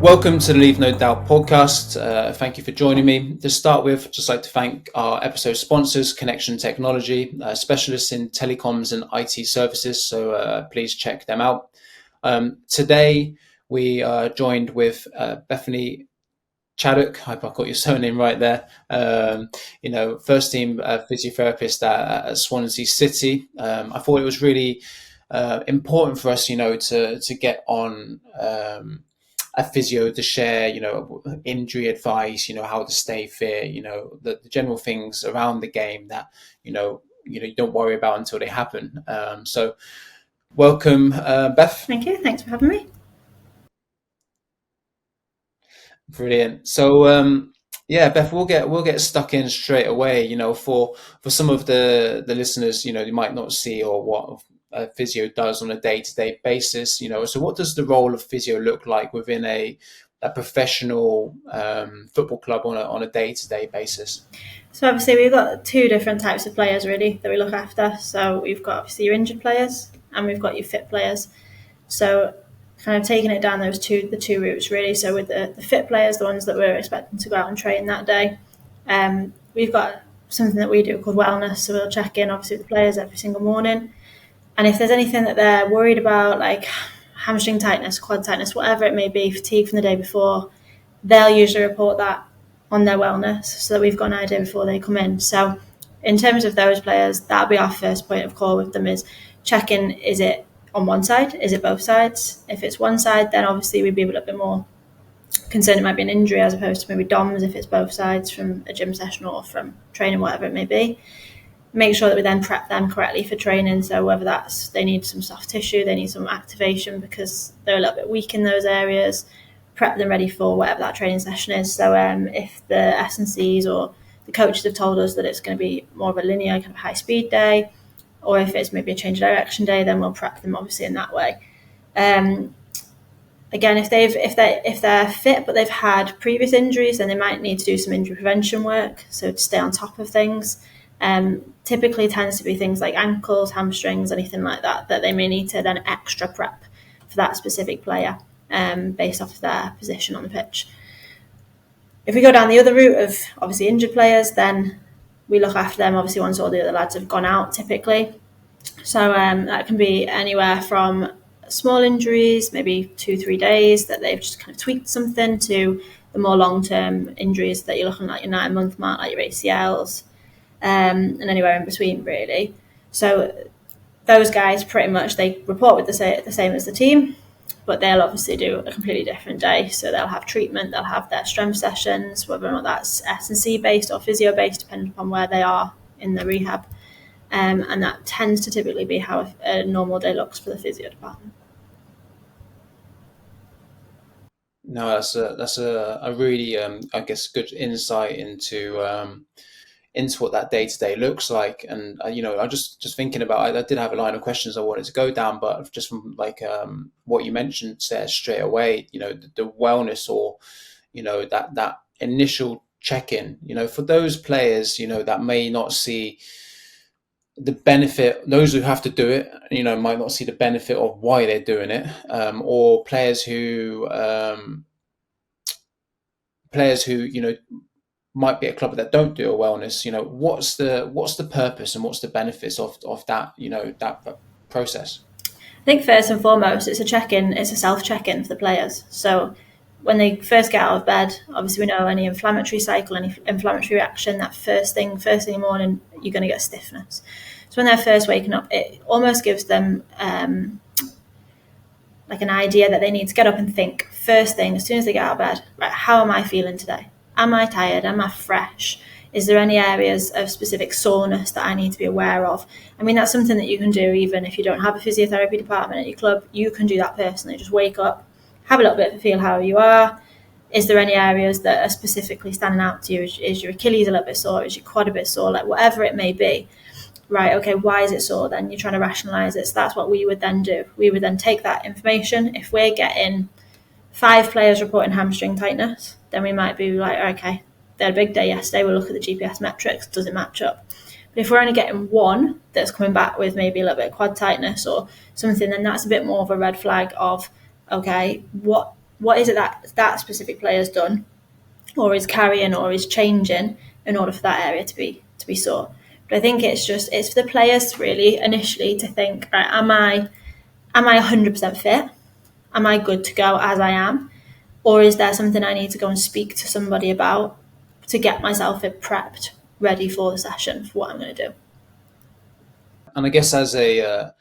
Welcome to the Leave No Doubt podcast. Thank you for joining me. To start with, just like to thank our episode sponsors, Connection Technology, specialists in telecoms and IT services. So please check them out. Today, we are joined with Bethany Chaddock. I hope I got your surname right there. First team physiotherapist at Swansea City. I thought it was really important for us, to get on a physio to share, injury advice, how to stay fit, the general things around the game that, you don't worry about until they happen. So welcome, Beth. Thank you. Thanks for having me. Brilliant. So, Beth, we'll get stuck in straight away. For some of the listeners, they might not see or what a physio does on a day-to-day basis. So what does the role of physio look like within a professional football club on a day-to-day basis? So obviously we've got two different types of players really that we look after. So we've got obviously your injured players and we've got your fit players. So kind of taking it down the two routes really. So with the fit players, the ones that we're expecting to go out and train that day, we've got something that we do called wellness. So we'll check in obviously with the players every single morning. And if there's anything that they're worried about, like hamstring tightness, quad tightness, whatever it may be, fatigue from the day before, they'll usually report that on their wellness so that we've got an idea before they come in. So in terms of those players, that'll be our first point of call with them is checking, is it on one side? Is it both sides? If it's one side, then obviously we'd be a little bit more concerned it might be an injury as opposed to maybe DOMS if it's both sides from a gym session or from training, whatever it may be. Make sure that we then prep them correctly for training. So whether that's they need some soft tissue, they need some activation because they're a little bit weak in those areas, prep them ready for whatever that training session is. So if the S&Cs or the coaches have told us that it's going to be more of a linear kind of high speed day, or if it's maybe a change of direction day, then we'll prep them obviously in that way. Again, if they're fit but they've had previous injuries, then they might need to do some injury prevention work. So to stay on top of things. Typically tends to be things like ankles, hamstrings, anything like that they may need to then extra prep for that specific player based off of their position on the pitch. If we go down the other route of obviously injured players, then we look after them obviously once all the other lads have gone out typically. So that can be anywhere from small injuries, maybe 2-3 days that they've just kind of tweaked something, to the more long-term injuries that you're looking at your 9-month mark, like your ACLs, and anywhere in between really. So those guys pretty much, they report with the same as the team, but they'll obviously do a completely different day. So they'll have treatment, they'll have their strength sessions, whether or not that's S&C based or physio based, depending upon where they are in the rehab. And that tends to typically be how a normal day looks for the physio department. No, that's a really I guess good insight into what that day to day looks like. And I just thinking about, I did have a line of questions I wanted to go down, but just from what you mentioned there straight away, the wellness or that initial check in, for those players, that may not see the benefit, those who have to do it, might not see the benefit of why they're doing it, or players who might be a club that don't do a wellness. What's the purpose and what's the benefits of that, that process? I think first and foremost, it's a self check-in for the players. So when they first get out of bed, obviously we know any inflammatory cycle, any inflammatory reaction, that first thing in the morning, you're going to get stiffness. So when they're first waking up, it almost gives them like an idea that they need to get up and think first thing as soon as they get out of bed, right, how am I feeling today? Am I tired? Am I fresh? Is there any areas of specific soreness that I need to be aware of? I mean, that's something that you can do even if you don't have a physiotherapy department at your club. You can do that personally. Just wake up, have a little bit of a feel how you are. Is there any areas that are specifically standing out to you? Is your Achilles a little bit sore? Is your quad a bit sore? Like whatever it may be. Right, okay, why is it sore then? You're trying to rationalise it. So that's what we would then do. We would then take that information. If we're getting 5 players reporting hamstring tightness, then we might be like, okay, they had a big day yesterday, we'll look at the GPS metrics, does it match up? But if we're only getting 1 that's coming back with maybe a little bit of quad tightness or something, then that's a bit more of a red flag of, okay, what what is it that specific player's done or is carrying or is changing in order for that area to be sore. But I think it's for the players really initially to think, right, am I 100% fit? Am I good to go as I am? Or is there something I need to go and speak to somebody about to get myself prepped, ready for the session, for what I'm going to do? And I guess as a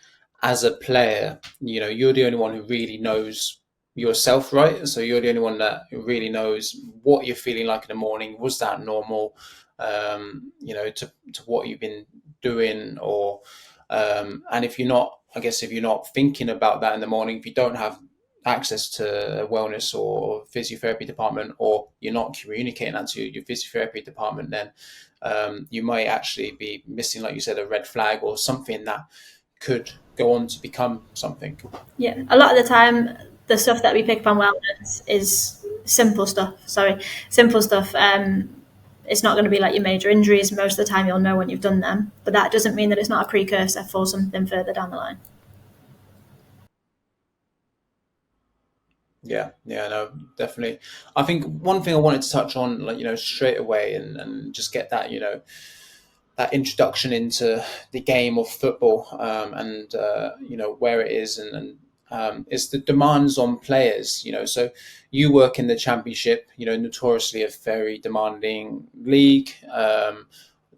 player, you're the only one who really knows yourself, right? So you're the only one that really knows what you're feeling like in the morning. Was that normal? To what you've been doing, or and if you're not, I guess if you're not thinking about that in the morning, if you don't have access to a wellness or physiotherapy department, or you're not communicating that to your physiotherapy department, then you might actually be missing, like you said, a red flag or something that could go on to become something. Yeah, a lot of the time, the stuff that we pick up on wellness is simple stuff. Simple stuff. It's not going to be like your major injuries. Most of the time, you'll know when you've done them, but that doesn't mean that it's not a precursor for something further down the line. Yeah, no, definitely. I think one thing I wanted to touch on, like, straight away, and just get that, that introduction into the game of football, and where it is, and is the demands on players. So you work in the championship, notoriously a very demanding league.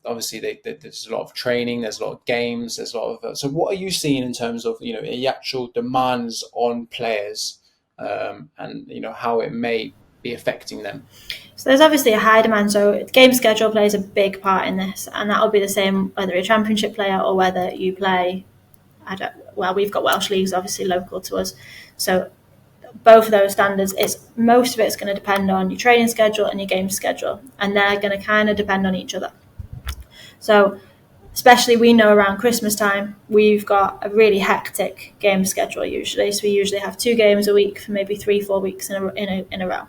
Obviously, there's a lot of training, there's a lot of games, there's a lot of. So what are you seeing in terms of the actual demands on players, and how it may be affecting them? So there's obviously a high demand. So game schedule plays a big part in this, and that'll be the same whether you're a championship player or whether you play. We've got Welsh leagues obviously local to us, so both of those standards. Most of it's going to depend on your training schedule and your game schedule, and they're going to kind of depend on each other. So especially we know around Christmas time, we've got a really hectic game schedule usually. So we usually have 2 games a week for maybe 3-4 weeks in a row.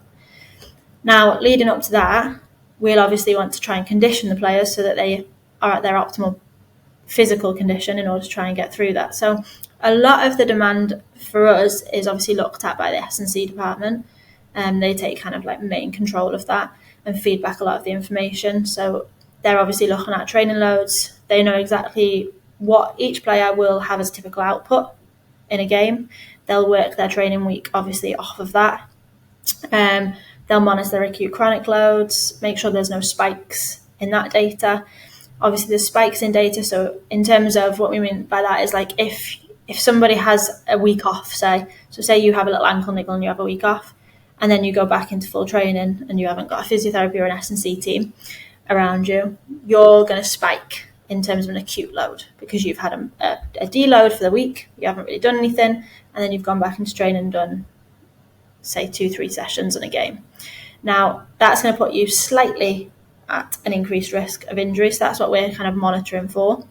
Now, leading up to that, we'll obviously want to try and condition the players so that they are at their optimal physical condition in order to try and get through that. So a lot of the demand for us is obviously looked at by the S&C department, and they take kind of like main control of that and feed back a lot of the information. So they're obviously looking at training loads. They know exactly what each player will have as typical output in a game. They'll work their training week obviously off of that. They'll monitor their acute chronic loads, make sure there's no spikes in that data. Obviously, there's spikes in data. So in terms of what we mean by that is like if somebody has a week off, say you have a little ankle niggle and you have a week off, and then you go back into full training and you haven't got a physiotherapy or an S&C team around you, you're going to spike in terms of an acute load because you've had a deload for the week, you haven't really done anything, and then you've gone back into training and done, say, 2-3 sessions in a game. Now, that's going to put you slightly at an increased risk of injury. So that's what we're kind of monitoring for.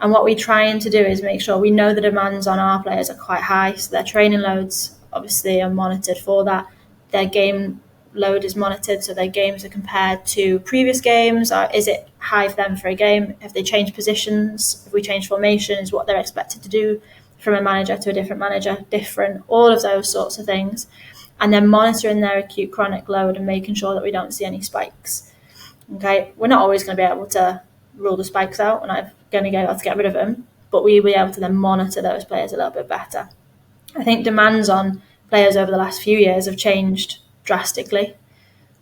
And what we're trying to do is make sure we know the demands on our players are quite high. So their training loads obviously are monitored for that. Their game load is monitored. So their games are compared to previous games. Or is it high for them for a game? If they change positions, if we change formations, what they're expected to do from a manager to a different manager, different, all of those sorts of things. And then monitoring their acute chronic load and making sure that we don't see any spikes. Okay, we're not always going to be able to rule the spikes out. We're not going to be able to get rid of them, but we'll be able to then monitor those players a little bit better. I think demands on players over the last few years have changed drastically.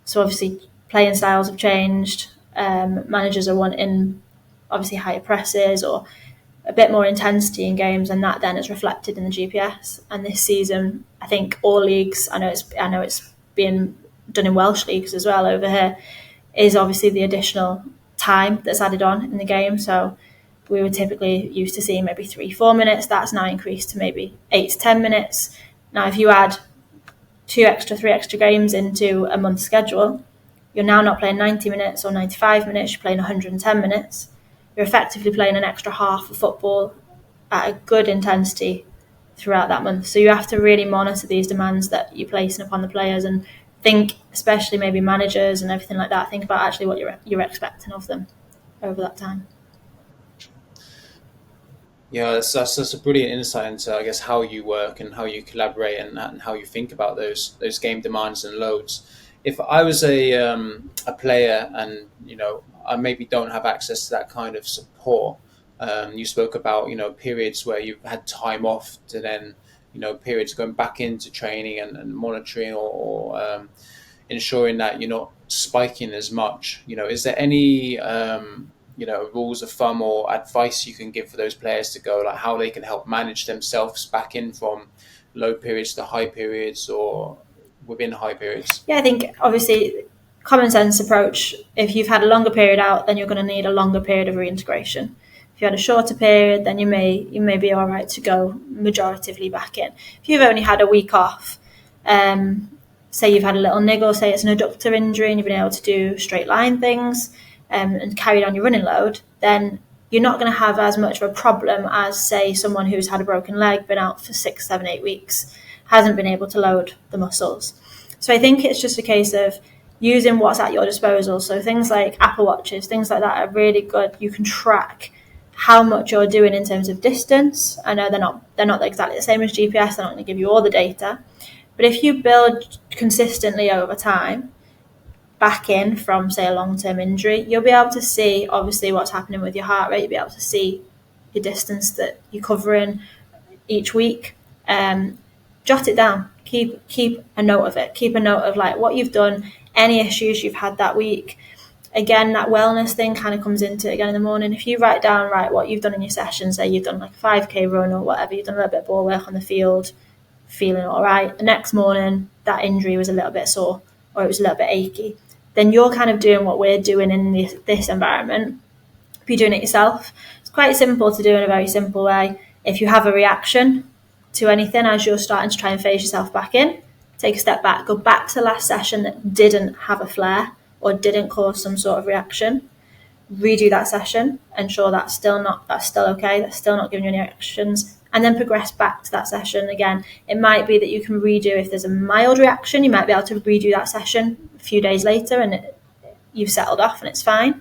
So obviously playing styles have changed. Managers are wanting obviously higher presses or a bit more intensity in games, and that then is reflected in the GPS. And this season, I think all leagues, I know it's being done in Welsh leagues as well over here, is obviously the additional time that's added on in the game. So we were typically used to seeing maybe 3-4 minutes. That's now increased to maybe 8 to 10 minutes. Now, if you add 3 extra games into a month's schedule, you're now not playing 90 minutes or 95 minutes, you're playing 110 minutes. You're effectively playing an extra half of football at a good intensity throughout that month. So you have to really monitor these demands that you're placing upon the players and think, especially maybe managers and everything like that, think about actually what you're expecting of them over that time. Yeah, that's a brilliant insight into, I guess, how you work and how you collaborate and how you think about those game demands and loads. If I was a player and I maybe don't have access to that kind of support, you spoke about periods where you've had time off to then periods going back into training and monitoring or ensuring that you're not spiking as much. Is there any rules of thumb or advice you can give for those players to go, like how they can help manage themselves back in from low periods to high periods or within high periods? Yeah, I think obviously common sense approach. If you've had a longer period out, then you're going to need a longer period of reintegration. If you had a shorter period, then you may be all right to go majoritively back in. If you've only had a week off, um, say you've had a little niggle, say it's an adductor injury, and you've been able to do straight line things and carried on your running load, then you're not going to have as much of a problem as, say, someone who's had a broken leg, been out for 6, 7, 8 weeks, hasn't been able to load the muscles. So I think it's just a case of using what's at your disposal. So things like Apple Watches, things like that are really good. You can track how much you're doing in terms of distance. I know they're not exactly the same as GPS. They're not going to give you all the data, but if you build consistently over time, back in from, say, a long-term injury, you'll be able to see obviously what's happening with your heart rate. You'll be able to see your distance that you're covering each week. Jot it down. Keep a note of it. Keep a note of like what you've done, any issues you've had that week. Again, that wellness thing kind of comes into it again in the morning. If you write down what you've done in your session, say you've done like a 5k run or whatever, you've done a little bit of ball work on the field, feeling all right. The next morning, that injury was a little bit sore or it was a little bit achy. Then you're kind of doing what we're doing in this environment. If you're doing it yourself, it's quite simple to do in a very simple way. If you have a reaction to anything as you're starting to try and phase yourself back in, take a step back, go back to the last session that didn't have a flare or didn't cause some sort of reaction, redo that session, ensure that's still okay, that's still not giving you any reactions, and then progress back to that session again. It might be that you can redo, if there's a mild reaction, you might be able to redo that session a few days later and you've settled off and it's fine.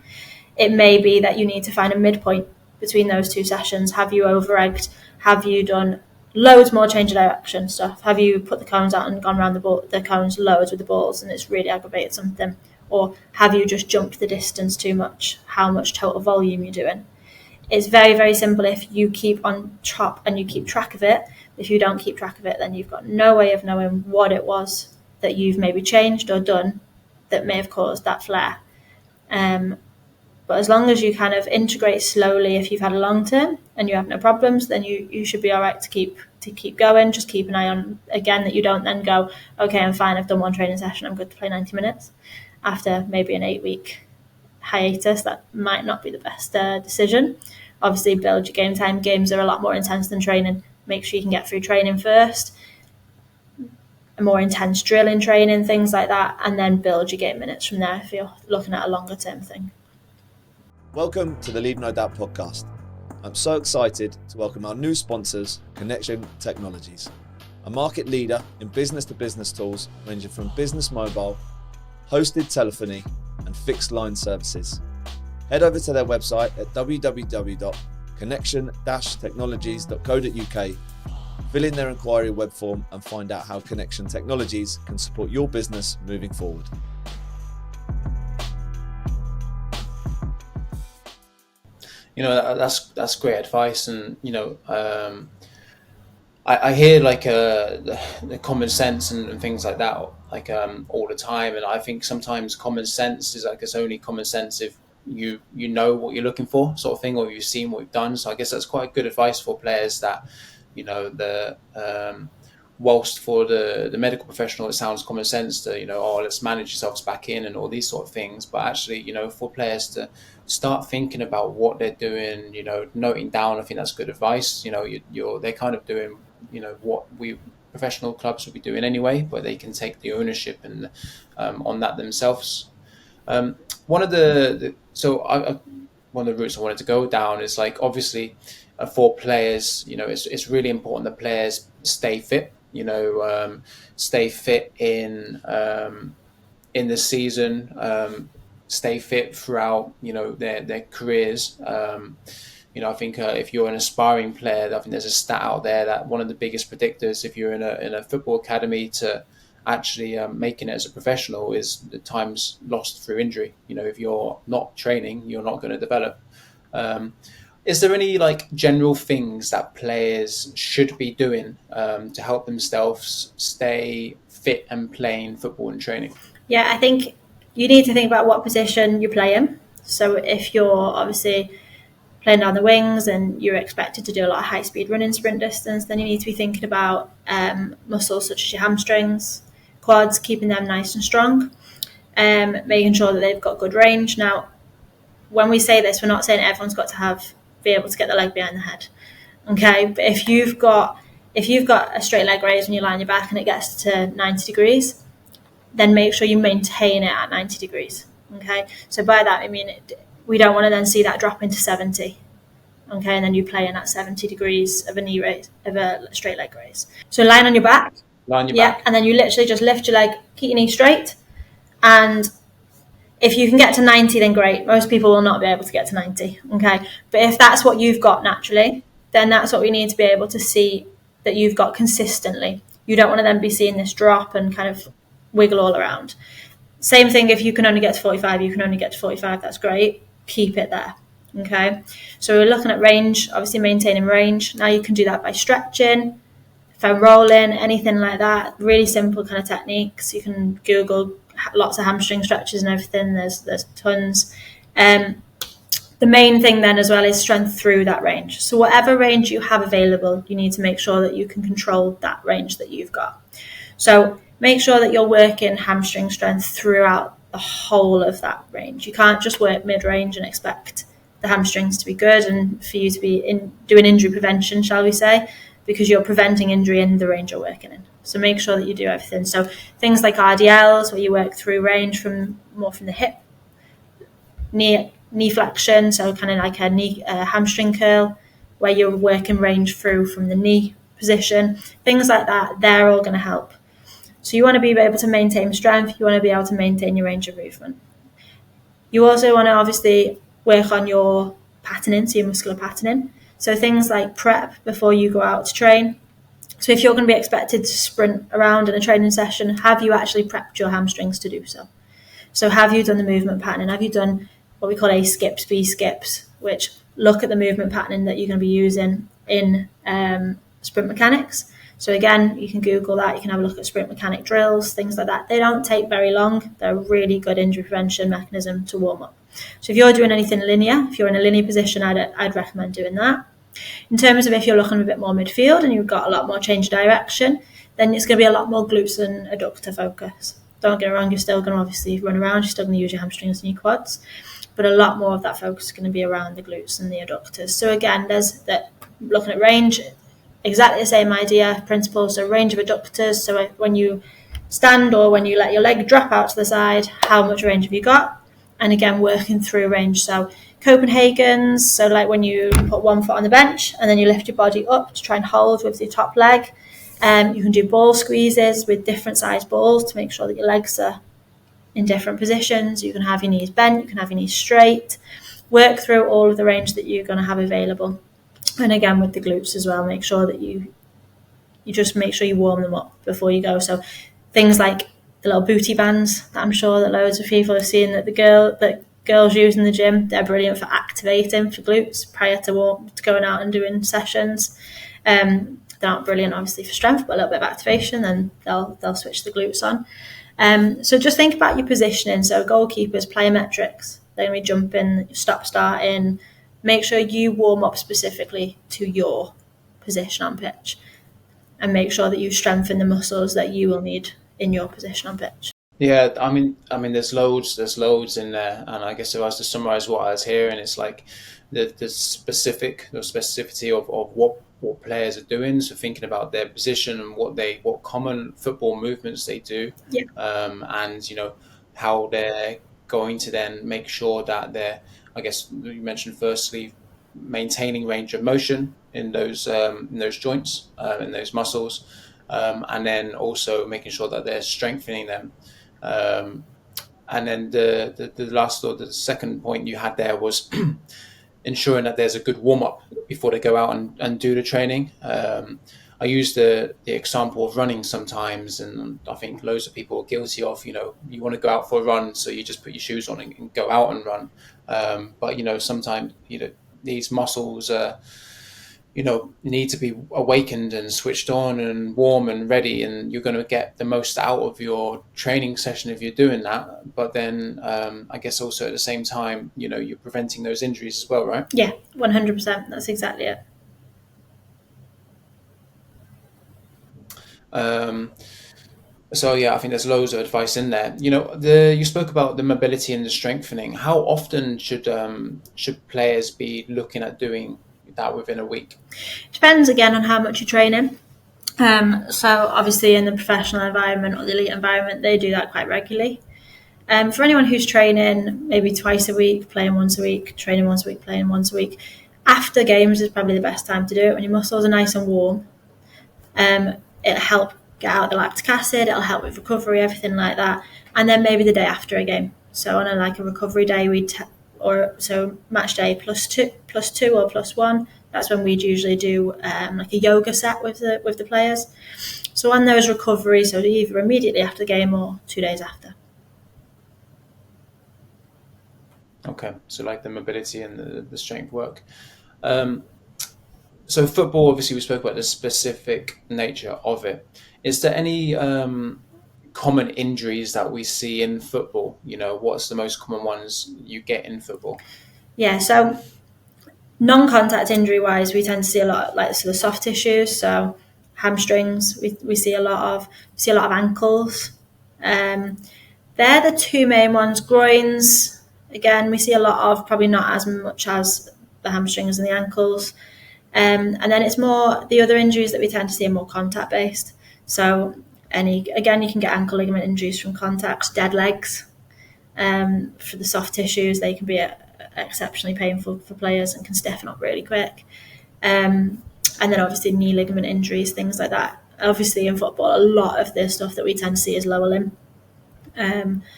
It may be that you need to find a midpoint between those two sessions. Have you over-egged? Have you done loads more change of direction stuff? Have you put the cones out and gone around the cones loads with the balls and it's really aggravated something? Or have you just jumped the distance too much? How much total volume you're doing? It's very, very simple if you keep on top and you keep track of it. If you don't keep track of it, then you've got no way of knowing what it was that you've maybe changed or done that may have caused that flare. But as long as you kind of integrate slowly, if you've had a long term and you have no problems, then you should be all right to keep going. Just keep an eye on, again, that you don't then go, okay, I'm fine, I've done one training session, I'm good to play 90 minutes. After maybe an 8-week hiatus, that might not be the best decision. Obviously, build your game time. Games are a lot more intense than training. Make sure you can get through training first, a more intense drilling training, things like that, and then build your game minutes from there if you're looking at a longer term thing. Welcome to the Leave No Doubt podcast. I'm so excited to welcome our new sponsors, Connection Technologies, a market leader in business-to-business tools ranging from business mobile, hosted telephony, and fixed line services. Head over to their website at www.connection-technologies.co.uk, fill in their inquiry web form and find out how Connection Technologies can support your business moving forward. That's great advice, and I hear like the common sense and things like that all the time, and I think sometimes common sense is it's only common sense if you know what you're looking for, sort of thing, or you've seen what we've done. So I guess that's quite good advice for players that the whilst for the medical professional it sounds common sense to let's manage yourselves back in and all these sort of things, but actually for players to start thinking about what they're doing, noting down, I think that's good advice. They're kind of doing what we professional clubs would be doing anyway, but they can take the ownership and on that themselves. One of the one of the routes I wanted to go down is obviously for players, it's really important that players stay fit. Stay fit in the season, stay fit throughout their careers. I think if you're an aspiring player, I think there's a stat out there that one of the biggest predictors, if you're in a football academy, to actually making it as a professional is the times lost through injury. If you're not training, you're not going to develop. Um, is there any like general things that players should be doing to help themselves stay fit and playing football and training? Yeah, I think you need to think about what position you're playing. So if you're obviously playing down the wings and you're expected to do a lot of high speed running sprint distance, then you need to be thinking about muscles such as your hamstrings, quads, keeping them nice and strong, making sure that they've got good range. Now, when we say this, we're not saying everyone's got to be able to get the leg behind the head. Okay, but if you've got a straight leg raise when you lie on your back and it gets to 90 degrees, then make sure you maintain it at 90 degrees. Okay, so by that I mean we don't want to then see that drop into 70. Okay, and then you play in at 70 degrees of a knee raise, of a straight leg raise. So lying on your back, Back. And then you literally just lift your leg, keep your knee straight, and if you can get to 90, then great. Most people will not be able to get to 90. Okay, but if that's what you've got naturally, then that's what we need to be able to see that you've got consistently. You don't want to then be seeing this drop and kind of wiggle all around. Same thing, if you can only get to 45, you can only get to 45, that's great. Keep it there. Okay, so we're looking at range, obviously maintaining range. Now you can do that by stretching, foam rolling, anything like that. Really simple kind of techniques. You can Google lots of hamstring stretches and everything. There's tons. The main thing then as well is strength through that range. So whatever range you have available, you need to make sure that you can control that range that you've got. So make sure that you're working hamstring strength throughout the whole of that range. You can't just work mid-range and expect the hamstrings to be good and for you to be doing injury prevention, shall we say, because you're preventing injury in the range you're working in. So make sure that you do everything. So things like RDLs, where you work through range from the hip, knee flexion, so kind of like a knee hamstring curl, where you're working range through from the knee position. Things like that, they're all going to help. So you want to be able to maintain strength. You want to be able to maintain your range of movement. You also want to obviously work on your patterning, so your muscular patterning. So things like prep before you go out to train. So if you're going to be expected to sprint around in a training session, have you actually prepped your hamstrings to do so? So have you done the movement patterning? Have you done what we call A skips, B skips, which look at the movement patterning that you're going to be using in sprint mechanics? So again, you can Google that. You can have a look at sprint mechanic drills, things like that. They don't take very long. They're a really good injury prevention mechanism to warm up. So if you're doing anything linear, if you're in a linear position, I'd recommend doing that. In terms of if you're looking a bit more midfield and you've got a lot more change of direction, then it's going to be a lot more glutes and adductor focus. Don't get me wrong, you're still going to obviously run around, you're still going to use your hamstrings and your quads, but a lot more of that focus is going to be around the glutes and the adductors. So again, there's that looking at range, exactly the same idea, principle. So range of adductors, so when you stand or when you let your leg drop out to the side, how much range have you got? And again, working through range. So Copenhagen's, so like when you put one foot on the bench and then you lift your body up to try and hold with your top leg. You can do ball squeezes with different size balls to make sure that your legs are in different positions. You can have your knees bent, you can have your knees straight. Work through all of the range that you're going to have available. And again, with the glutes as well, make sure that you just make sure you warm them up before you go. So things like the little booty bands that I'm sure that loads of people have seen that girls use in the gym, they're brilliant for activating for glutes prior to going out and doing sessions. They're not brilliant obviously for strength, but a little bit of activation, then they'll switch the glutes on. So just think about your positioning. So goalkeepers, plyometrics, they're going to be jumping, stop starting. Make sure you warm up specifically to your position on pitch and make sure that you strengthen the muscles that you will need in your position on pitch. Yeah, I mean, there's loads in there, and I guess if I was to summarize what I was hearing, it's like the specificity of what players are doing. So thinking about their position and what common football movements they do, Yeah. And how they're going to then make sure that they're, I guess you mentioned firstly, maintaining range of motion in those joints, in those muscles, and then also making sure that they're strengthening them. And then the last or the second point you had there was ensuring that there's a good warm up before they go out and do the training. I use the example of running sometimes, and I think loads of people are guilty of, you want to go out for a run, so you just put your shoes on and go out and run. But sometimes, these muscles, need to be awakened and switched on and warm and ready, and you're going to get the most out of your training session if you're doing that. But then I guess also at the same time, you're preventing those injuries as well, right? Yeah, 100%. That's exactly it. So yeah, I think there's loads of advice in there. You spoke about the mobility and the strengthening. How often should players be looking at doing that within a week? Depends again on how much you're training. So obviously in the professional environment or the elite environment, they do that quite regularly. For anyone who's training maybe twice a week, playing once a week, training once a week, playing once a week, after games is probably the best time to do it when your muscles are nice and warm. It'll help get out the lactic acid, it'll help with recovery, everything like that. And then maybe the day after a game. So on a recovery day, so match day plus two or plus one. That's when we'd usually do a yoga set with the players. So on those recoveries, so either immediately after the game or 2 days after. Okay, so the mobility and the strength work. So football, obviously we spoke about the specific nature of it. Is there any common injuries that we see in football? What's the most common ones you get in football? Yeah, so non-contact injury-wise, we tend to see a lot of the soft tissues. So hamstrings, we see a lot of. We see a lot of ankles. They're the two main ones. Groins, again, we see a lot of, probably not as much as the hamstrings and the ankles. And then it's more the other injuries that we tend to see are more contact-based. So you can get ankle ligament injuries from contact. Dead legs, for the soft tissues, they can be exceptionally painful for players and can stiffen up really quick. And then obviously knee ligament injuries, things like that. Obviously in football, a lot of the stuff that we tend to see is lower limb.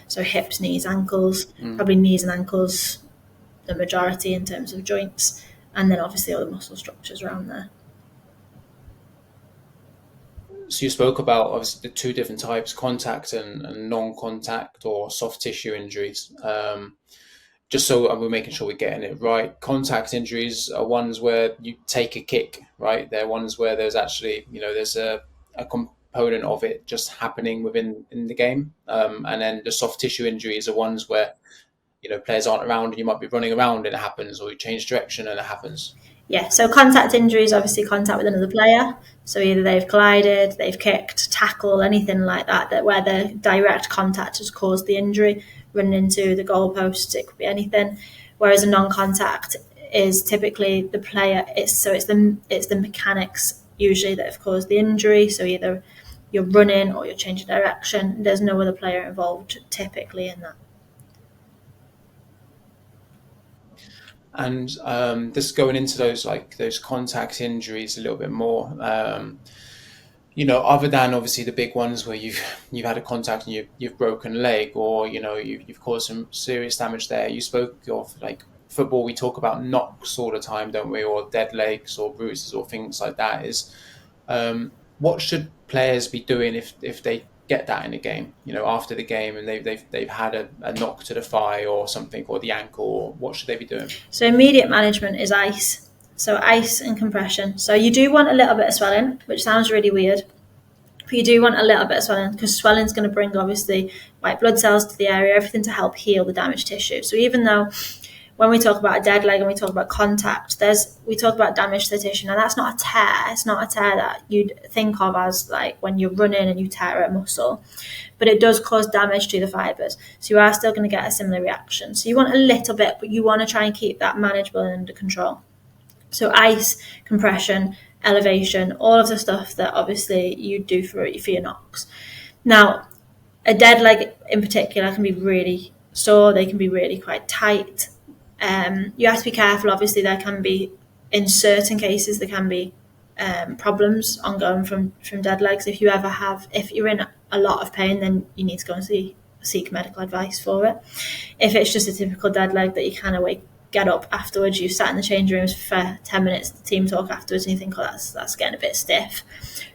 So hips, knees, ankles, probably knees and ankles, the majority in terms of joints, and then obviously all the muscle structures around there. So you spoke about obviously the two different types, contact and non-contact or soft tissue injuries. Just so we're making sure we're getting it right. Contact injuries are ones where you take a kick, right? They're ones where there's actually, there's a component of it just happening in the game. And then the soft tissue injuries are ones where, players aren't around and you might be running around and it happens, or you change direction and it happens. Yeah, so contact injuries, obviously contact with another player. So either they've collided, they've kicked, tackled, anything like that where the direct contact has caused the injury, running into the goalposts, it could be anything. Whereas a non-contact is typically the player, it's the mechanics usually that have caused the injury. So either you're running or you're changing direction. There's no other player involved typically in that. And just going into those contact injuries a little bit more, other than obviously the big ones where you've had a contact and you've broken a leg, or you've caused some serious damage there. You spoke of football. We talk about knocks all the time, don't we? Or dead legs or bruises or things like that. What should players be doing if they get that in a game, after the game, and they've had a knock to the thigh or something, or the ankle, or what should they be doing? So immediate management is ice. So ice and compression. So you do want a little bit of swelling, which sounds really weird, but you do want a little bit of swelling because swelling is going to bring obviously white blood cells to the area, everything to help heal the damaged tissue. So even though when we talk about a dead leg and we talk about contact, we talk about damage to the tissue. Now that's not a tear. It's not a tear that you'd think of as when you're running and you tear a muscle, but it does cause damage to the fibres. So you are still going to get a similar reaction. So you want a little bit, but you want to try and keep that manageable and under control. So ice, compression, elevation, all of the stuff that obviously you do for your knocks. Now, a dead leg in particular can be really sore. They can be really quite tight. You have to be careful. Obviously, there can be, in certain cases, there can be problems ongoing from dead legs. If you're in a lot of pain, then you need to go and seek medical advice for it. If it's just a typical dead leg that you kind of get up afterwards, you sat in the changing rooms for 10 minutes, the team talk afterwards, and you think, oh, that's getting a bit stiff.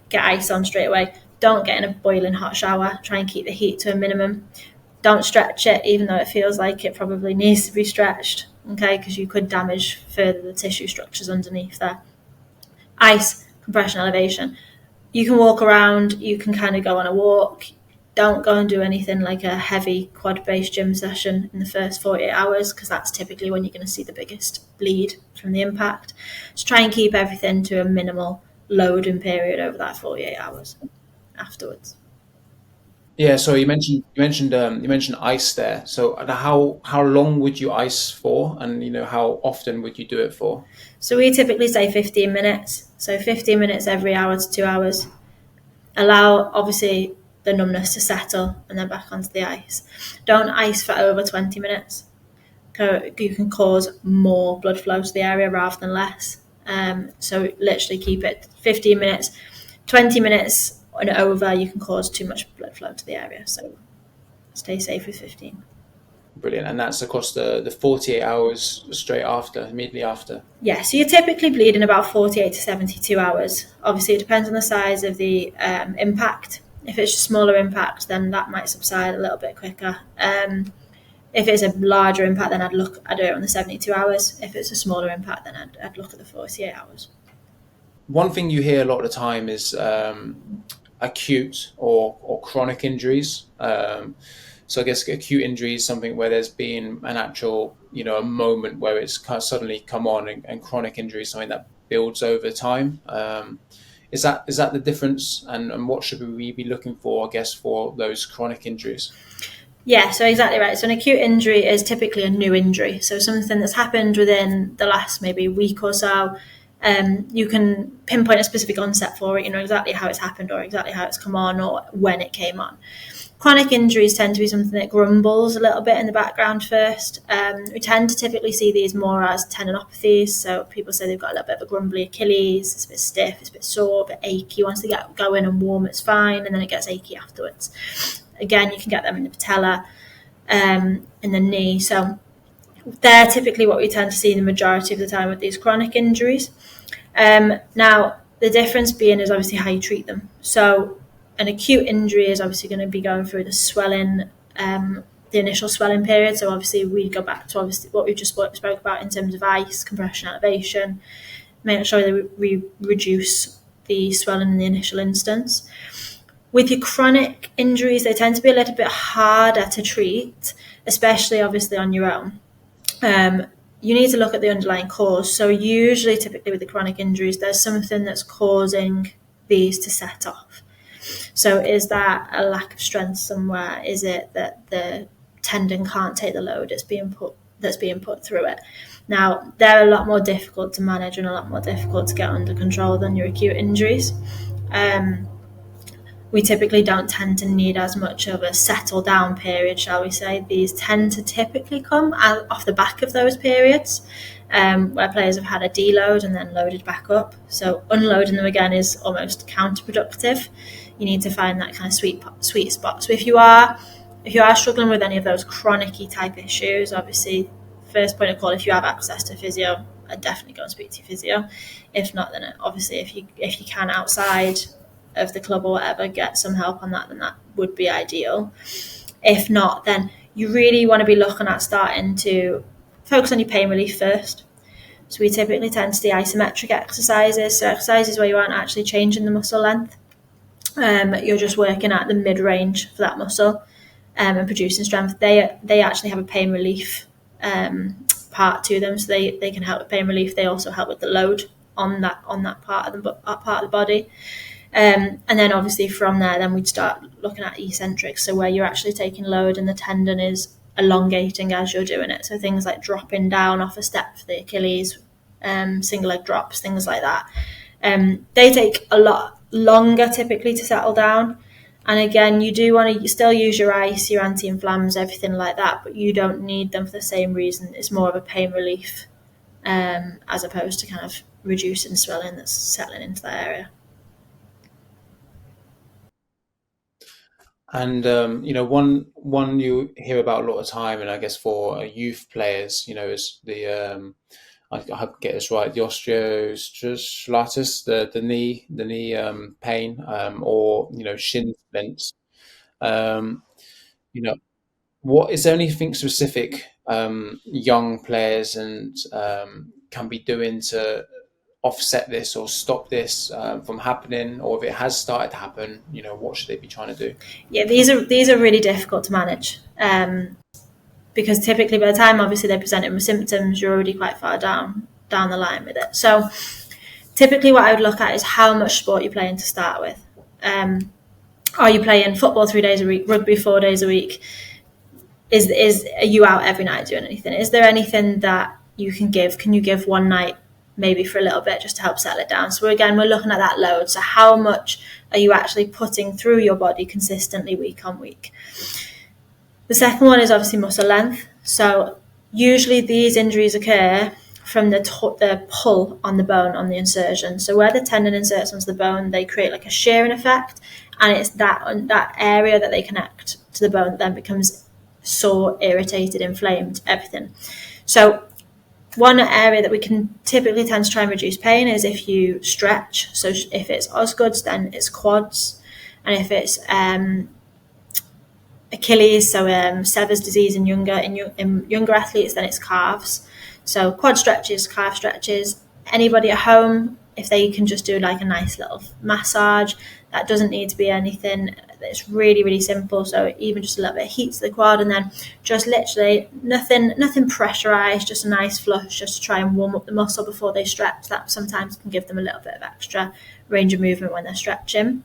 Get ice on straight away. Don't get in a boiling hot shower. Try and keep the heat to a minimum. Don't stretch it, even though it feels like it probably needs to be stretched, okay, because you could damage further the tissue structures underneath there. Ice, compression, elevation. You can walk around, you can kind of go on a walk. Don't go and do anything like a heavy quad-based gym session in the first 48 hours, because that's typically when you're going to see the biggest bleed from the impact. So try and keep everything to a minimal loading period over that 48 hours afterwards. Yeah, so you mentioned ice there. So how long would you ice for, and how often would you do it for? So we typically say 15 minutes. So 15 minutes every hour to 2 hours. Allow, obviously, the numbness to settle and then back onto the ice. Don't ice for over 20 minutes. You can cause more blood flow to the area rather than less. So literally keep it 15 minutes. 20 minutes and over, you can cause too much blood flow to the area. So stay safe with 15. Brilliant. And that's across the 48 hours straight after, immediately after? Yeah, so you're typically bleeding about 48 to 72 hours. Obviously, it depends on the size of the impact. If it's a smaller impact, then that might subside a little bit quicker. If it's a larger impact, then I'd do it on the 72 hours. If it's a smaller impact, then I'd look at the 48 hours. One thing you hear a lot of the time is acute or chronic injuries. So I guess acute injury is something where there's been an actual, a moment where it's kind of suddenly come on, and chronic injury is something that builds over time. Is that the difference? And what should we be looking for, I guess, for those chronic injuries? Yeah, so exactly right. So an acute injury is typically a new injury. So something that's happened within the last maybe week or so. You can pinpoint a specific onset for it, exactly how it's happened or exactly how it's come on or when it came on. Chronic injuries tend to be something that grumbles a little bit in the background first. We tend to typically see these more as tendinopathies. So people say they've got a little bit of a grumbly Achilles, it's a bit stiff, it's a bit sore, a bit achy. Once they get going and warm, it's fine, and then it gets achy afterwards. Again, you can get them in the patella, in the knee. So they're typically what we tend to see the majority of the time with these chronic injuries. Now, the difference being is obviously how you treat them. So an acute injury is obviously going to be going through the swelling, the initial swelling period. So obviously we go back to what we just spoke about in terms of ice, compression, elevation, make sure that we reduce the swelling in the initial instance. With your chronic injuries, they tend to be a little bit harder to treat, especially obviously on your own. You need to look at the underlying cause. So usually, typically with the chronic injuries, there's something that's causing these to set off. So is that a lack of strength somewhere? Is it that the tendon can't take the load that's being put through it? Now, they're a lot more difficult to manage and a lot more difficult to get under control than your acute injuries. We typically don't tend to need as much of a settle down period, shall we say. These tend to typically come off the back of those periods, where players have had a deload and then loaded back up. So unloading them again is almost counterproductive. You need to find that kind of sweet spot. So if you are struggling with any of those chronic-y type issues, obviously, first point of call, if you have access to physio, I'd definitely go and speak to your physio. If not, then obviously if you can outside of the club or whatever, get some help on that, then that would be ideal. If not, then you really want to be looking at starting to focus on your pain relief first. So we typically tend to do isometric exercises, so exercises where you aren't actually changing the muscle length. You're just working at the mid-range for that muscle, and producing strength. They actually have a pain relief part to them, so they can help with pain relief. They also help with the load on that part of the body. And then obviously from there, then we'd start looking at eccentrics, so where you're actually taking load and the tendon is elongating as you're doing it. So things like dropping down off a step for the Achilles, single leg drops, things like that. They take a lot longer typically to settle down. And again, you do want to still use your ice, your anti-inflams, everything like that, but you don't need them for the same reason. It's more of a pain relief, as opposed to kind of reducing swelling that's settling into that area. And one you hear about a lot of time, and I guess for youth players, is the I hope I get this right, the osteoarthritis, the knee pain, or shin splints. Um, you know, what is there anything specific young players and can be doing to offset this or stop this from happening, or if it has started to happen, what should they be trying to do? Yeah, these are really difficult to manage, because typically by the time obviously they're presenting with symptoms, you're already quite far down the line with it. So typically what I would look at is how much sport you're playing to start with. Are you playing football 3 days a week, rugby 4 days a week? Are you out every night doing anything? Is there anything that you can give? Can you give one night maybe for a little bit just to help settle it down? So again, we're looking at that load. So how much are you actually putting through your body consistently week on week? The second one is obviously muscle length. So usually these injuries occur from the pull on the bone on the insertion. So where the tendon inserts onto the bone, they create like a shearing effect, and it's that area that they connect to the bone that then becomes sore, irritated, inflamed, everything. So one area that we can typically tend to try and reduce pain is if you stretch. So if it's Osgood's, then it's quads, and if it's Achilles, so Sever's disease in younger athletes, then it's calves. So quad stretches, calf stretches. Anybody at home, if they can just do like a nice little massage, that doesn't need to be anything. It's really, really simple. So even just a little bit of heat to the quad, and then just literally nothing pressurized, just a nice flush, just to try and warm up the muscle before they stretch. That sometimes can give them a little bit of extra range of movement when they're stretching.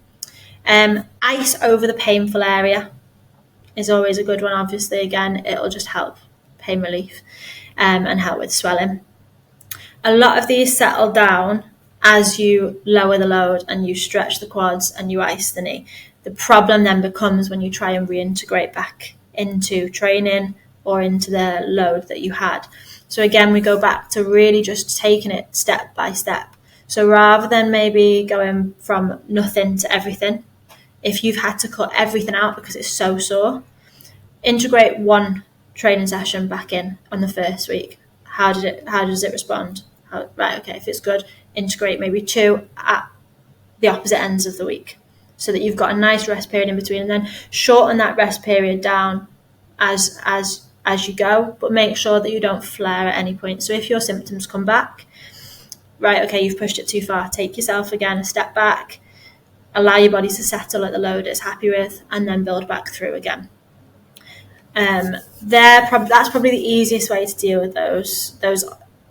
Ice over the painful area is always a good one. Obviously, again, it'll just help pain relief and help with swelling. A lot of these settle down as you lower the load and you stretch the quads and you ice the knee. The problem then becomes when you try and reintegrate back into training or into the load that you had. So again, we go back to really just taking it step by step. So rather than maybe going from nothing to everything, if you've had to cut everything out because it's so sore, integrate one training session back in on the first week. How does it respond? Right, okay, if it's good, integrate maybe two at the opposite ends of the week, so that you've got a nice rest period in between, and then shorten that rest period down as you go, but make sure that you don't flare at any point. So if your symptoms come back, right, okay, you've pushed it too far, take yourself again a step back, allow your body to settle at the load it's happy with, and then build back through again. That's probably the easiest way to deal with those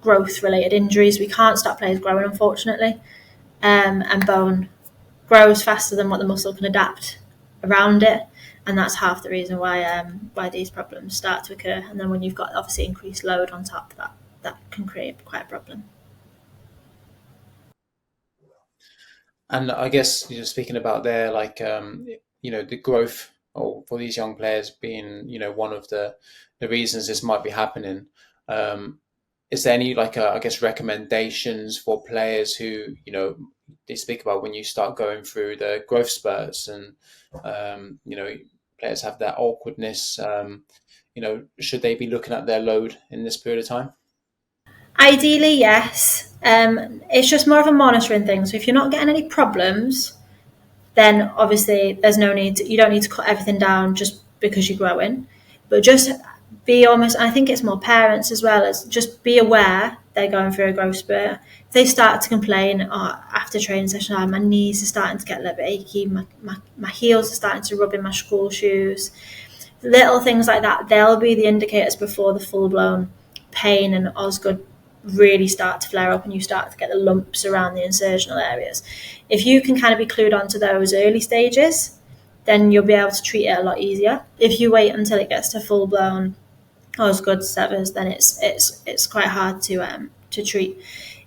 growth-related injuries. We can't stop players growing, unfortunately, and bone grows faster than what the muscle can adapt around it, and that's half the reason why these problems start to occur. And then when you've got obviously increased load on top of that can create quite a problem. And I guess speaking about there, like the growth, or for these young players being one of the reasons this might be happening. Is there any I guess recommendations for players who they speak about when you start going through the growth spurts, and players have that awkwardness. Should they be looking at their load in this period of time? Ideally, yes. It's just more of a monitoring thing. So if you're not getting any problems, then obviously there's no need you don't need to cut everything down just because you're growing, but just be almost, I think it's more parents as well, as just be aware they're going through a growth spurt. If they start to complain, after training session, my knees are starting to get a little bit achy, my heels are starting to rub in my school shoes, little things like that, they'll be the indicators before the full-blown pain and Osgood really start to flare up and you start to get the lumps around the insertional areas. If you can kind of be clued onto those early stages, then you'll be able to treat it a lot easier. If you wait until it gets to full-blown Osgood severs, then it's quite hard to treat.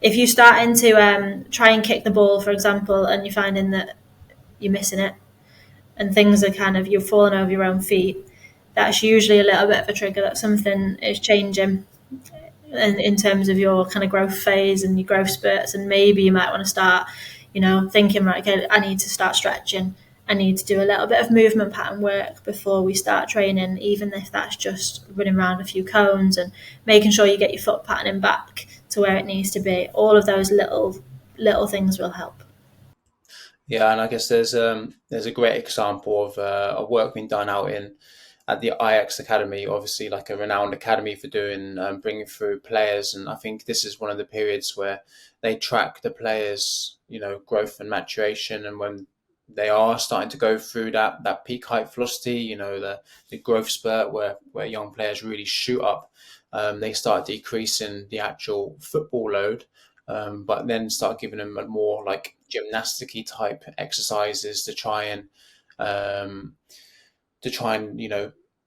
If you starting to try and kick the ball, for example, and you're finding that you're missing it and things are kind of, you're falling over your own feet, that's usually a little bit of a trigger that something is changing in terms of your kind of growth phase and your growth spurts, and maybe you might want to start thinking, right, okay, I need to start stretching I need to do a little bit of movement pattern work before we start training, even if that's just running around a few cones and making sure you get your foot patterning back to where it needs to be. All of those little things will help. Yeah, and I guess there's a great example of work being done out at the IX Academy, obviously like a renowned academy for doing bringing through players, and I think this is one of the periods where they track the players, growth and maturation, and when they are starting to go through that peak height velocity, the growth spurt where young players really shoot up, they start decreasing the actual football load, but then start giving them a more like gymnastic-y type exercises to try and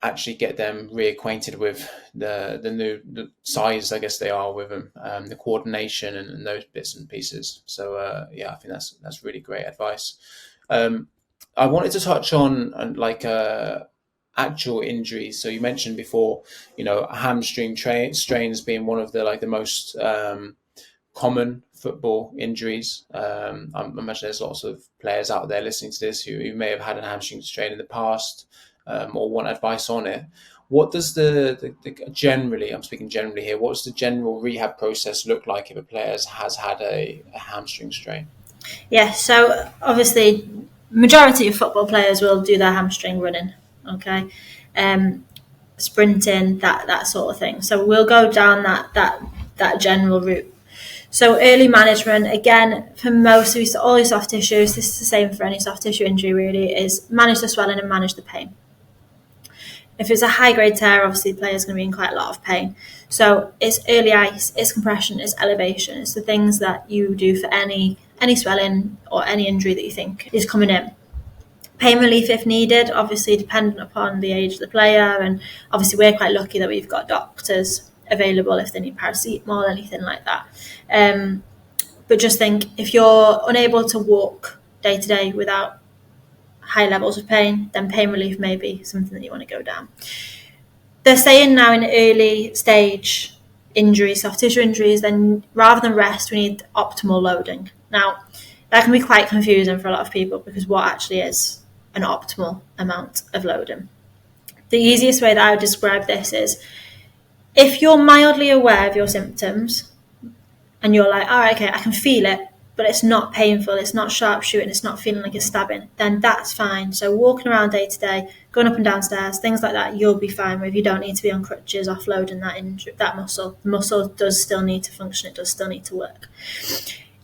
actually get them reacquainted with the new size, I guess they are with them, the coordination and those bits and pieces. So I think that's really great advice. I wanted to touch on actual injuries. So you mentioned before, hamstring strains being one of the most common football injuries. I imagine there's lots of players out there listening to this who may have had a hamstring strain in the past, or want advice on it. What does the generally, I'm speaking generally here, what's the general rehab process look like if a player has had a hamstring strain? Yeah, so obviously majority of football players will do their hamstring running, okay? Sprinting, that sort of thing. So we'll go down that general route. So early management, again, for most of all your soft tissues, this is the same for any soft tissue injury really, is manage the swelling and manage the pain. If it's a high-grade tear, obviously the player's going to be in quite a lot of pain. So it's early ice, it's compression, it's elevation. It's the things that you do for any swelling or any injury that you think is coming in. Pain relief if needed, obviously dependent upon the age of the player, and obviously we're quite lucky that we've got doctors available if they need paracetamol, anything like that. But just think, if you're unable to walk day to day without high levels of pain, then pain relief may be something that you want to go down. They're saying now in early stage injuries, soft tissue injuries, then rather than rest, we need optimal loading. Now, that can be quite confusing for a lot of people because what actually is an optimal amount of loading? The easiest way that I would describe this is, if you're mildly aware of your symptoms and you're like, all right, okay, I can feel it, but it's not painful, it's not sharp shooting, it's not feeling like it's stabbing, then that's fine. So walking around day to day, going up and down stairs, things like that, you'll be fine with. You don't need to be on crutches offloading that muscle. The muscle does still need to function, it does still need to work.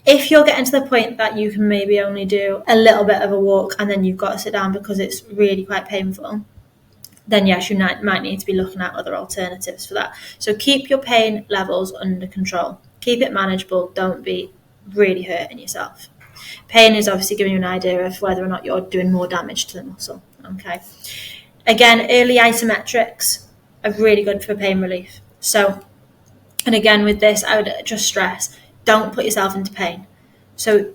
If you're getting to the point that you can maybe only do a little bit of a walk and then you've got to sit down because it's really quite painful, then yes, you might need to be looking at other alternatives for that. So keep your pain levels under control. Keep it manageable. Don't be really hurting yourself. Pain is obviously giving you an idea of whether or not you're doing more damage to the muscle. Okay. Again, early isometrics are really good for pain relief. So, and again with this, I would just stress, don't put yourself into pain. So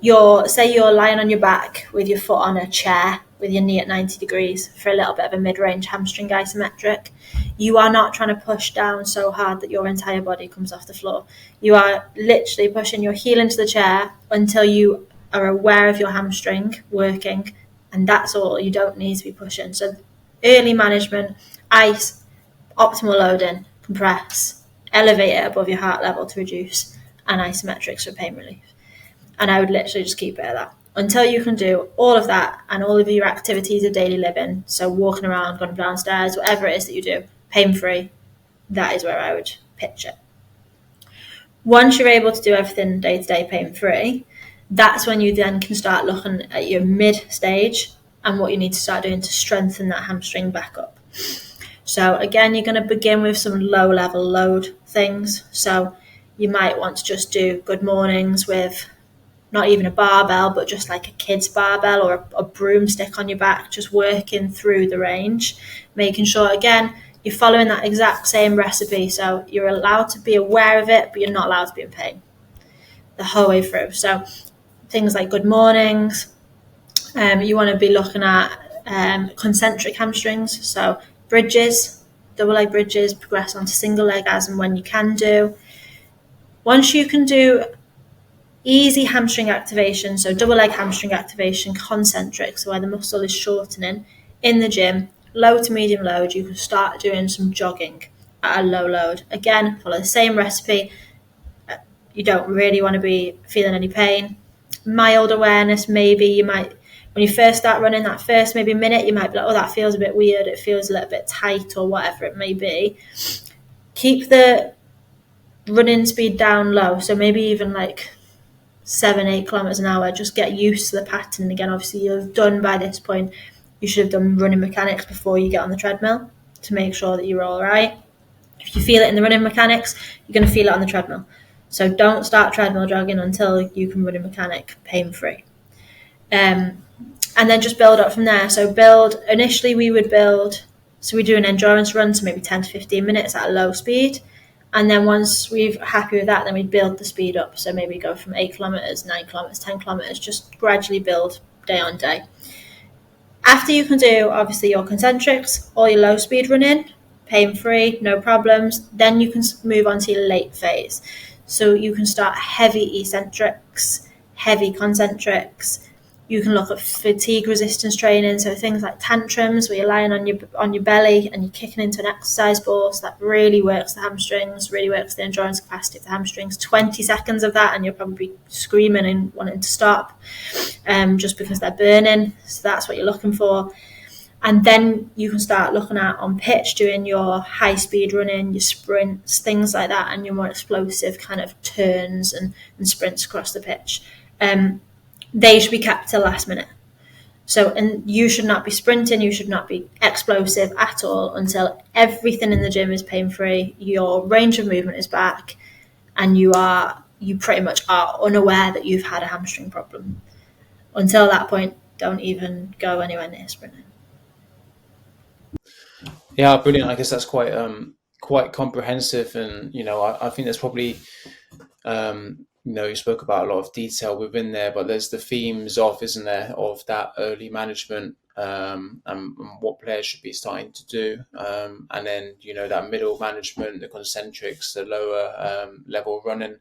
say you're lying on your back with your foot on a chair with your knee at 90 degrees for a little bit of a mid-range hamstring isometric. You are not trying to push down so hard that your entire body comes off the floor. You are literally pushing your heel into the chair until you are aware of your hamstring working, and that's all. You don't need to be pushing. So early management, ice, optimal loading, compress, elevate it above your heart level to reduce, and isometrics for pain relief. And I would literally just keep it at that until you can do all of that and all of your activities of daily living. So walking around, going downstairs, whatever it is that you do, pain-free, that is where I would pitch it. Once you're able to do everything day-to-day pain-free, that's when you then can start looking at your mid-stage and what you need to start doing to strengthen that hamstring back up. So again, you're going to begin with some low-level load things. So you might want to just do good mornings with not even a barbell, but just like a kid's barbell or a broomstick on your back, just working through the range, making sure, again, you're following that exact same recipe. So you're allowed to be aware of it, but you're not allowed to be in pain the whole way through. So things like good mornings, you want to be looking at concentric hamstrings, so bridges, double leg bridges, progress onto single leg as and when you can do. Once you can do easy hamstring activation, so double leg hamstring activation, concentric, so where the muscle is shortening in the gym, low to medium load. You can start doing some jogging at a low load. Again, follow the same recipe. You don't really want to be feeling any pain. Mild awareness, maybe you might, when you first start running, that first maybe minute, you might be like, oh, that feels a bit weird, it feels a little bit tight, or whatever it may be. Keep the running speed down low, so maybe even like 7-8 kilometers an hour. Just get used to the pattern. Again, obviously you've done, by this point, you should have done running mechanics before you get on the treadmill to make sure that you're all right. If you feel it in the running mechanics, you're going to feel it on the treadmill. So don't start treadmill jogging until you can run a mechanic pain-free. And then just build up from there. So initially we would build, so we do an endurance run, so maybe 10 to 15 minutes at a low speed. And then once we're happy with that, then we build the speed up. So maybe go from 8 kilometers, 9 kilometers, 10 kilometers, just gradually build day on day. After you can do, obviously, your concentrics or your low speed running, pain-free, no problems, then you can move on to your late phase. So you can start heavy eccentrics, heavy concentrics. You can look at fatigue resistance training, so things like tantrums where you're lying on your belly and you're kicking into an exercise ball. So that really works the hamstrings, really works the endurance capacity of the hamstrings. 20 seconds of that and you'll probably be screaming and wanting to stop, just because they're burning. So that's what you're looking for. And then you can start looking at on pitch, doing your high speed running, your sprints, things like that, and your more explosive kind of turns and sprints across the pitch. They should be kept till last minute. So, and you should not be sprinting, you should not be explosive at all until everything in the gym is pain-free, your range of movement is back, and you pretty much are unaware that you've had a hamstring problem. Until that point, don't even go anywhere near sprinting. Yeah, brilliant. I guess that's quite comprehensive, and I think there's probably you spoke about a lot of detail within there, but there's the themes isn't there, of that early management, and what players should be starting to do, and then that middle management, the concentrics, the lower level running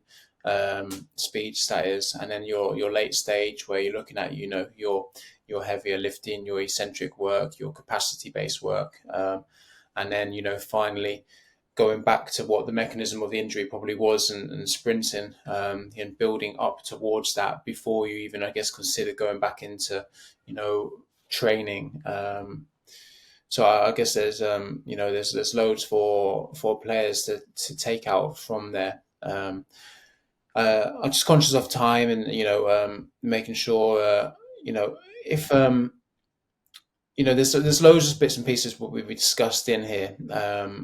speeds, that is, and then your late stage where you're looking at your heavier lifting, your eccentric work, your capacity based work, and then finally going back to what the mechanism of the injury probably was, and sprinting, and building up towards that before you even, I guess, consider going back into training. So I guess there's there's loads for players to take out from there. I'm just conscious of time, and making sure if there's loads of bits and pieces what we've discussed in here,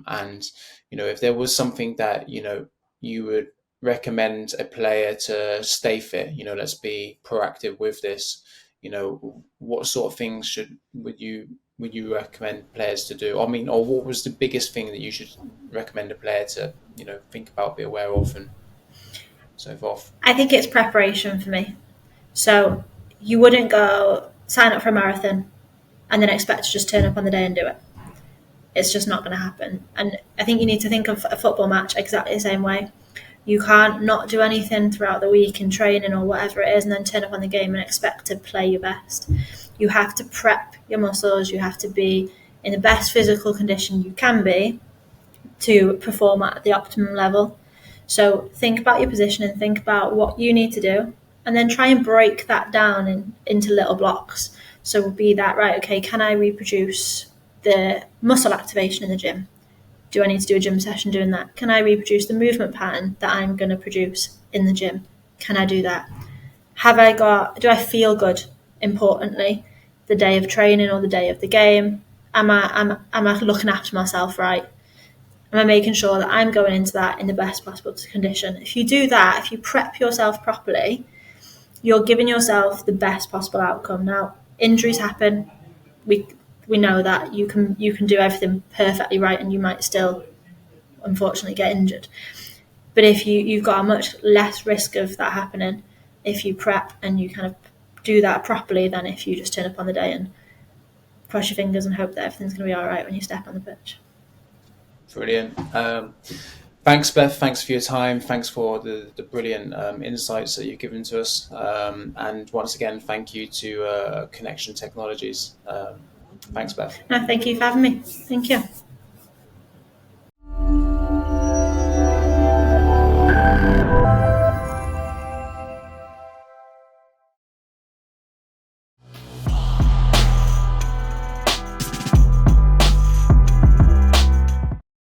and if there was something that you would recommend a player to stay fit, let's be proactive with this, what sort of things would you recommend players to do? I mean, or what was the biggest thing that you should recommend a player to think about, be aware of, and so forth? I think it's preparation for me. So you wouldn't go sign up for a marathon and then expect to just turn up on the day and do it. It's just not going to happen. And I think you need to think of a football match exactly the same way. You can't not do anything throughout the week in training or whatever it is and then turn up on the game and expect to play your best. You have to prep your muscles. You have to be in the best physical condition you can be to perform at the optimum level. So think about your position and think about what you need to do, and then try and break that down into little blocks. So be that, right, okay, can I reproduce the muscle activation in the gym? Do I need to do a gym session doing that? Can I reproduce the movement pattern that I'm going to produce in the gym? Can I do that? Do I feel good, importantly, the day of training or the day of the game? Am I looking after myself right? Am I making sure that I'm going into that in the best possible condition? If you do that, if you prep yourself properly, you're giving yourself the best possible outcome. Now, injuries happen. We know that you can do everything perfectly right and you might still, unfortunately, get injured. But if you've got a much less risk of that happening if you prep and you kind of do that properly than if you just turn up on the day and cross your fingers and hope that everything's going to be all right when you step on the pitch. Brilliant. Thanks, Beth. Thanks for your time. Thanks for the brilliant insights that you've given to us. And once again, thank you to Connection Technologies. Thanks, Beth. No, thank you for having me. Thank you.